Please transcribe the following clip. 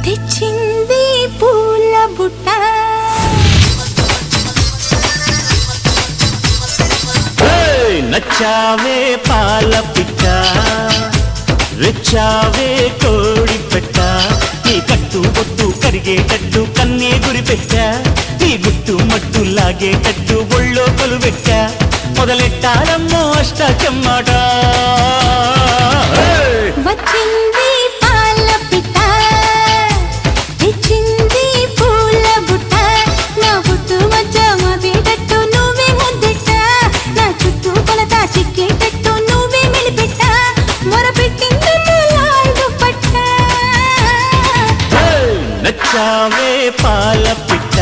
తెచ్చింది పూల బుట్ట నచ్చావే పాల పిట్ట రెచ్చావే కోడి పెట్ట నీ కట్టు బొట్టు కరిగేటట్టు కన్నే గురి పెట్టా నీ గుట్టు మట్టు లాగేటట్టు ఒళ్ళో కొలు పెట్టా మొదలెట్టాలమ్మో అష్టాచెమ్మాట వచ్చింది పాల పిట్ట తెచ్చింది పూల బుట్ట నా బుట్టు మధ్య మోదేటట్టు నువ్వే ముద్దెట్ట నా చుట్టూ కొలత చిక్కేటట్టు నువ్వే మెలిపెట్ట మొరపెట్టింది లాల్ దుప్పట్ట నచ్చావే పాల పిట్ట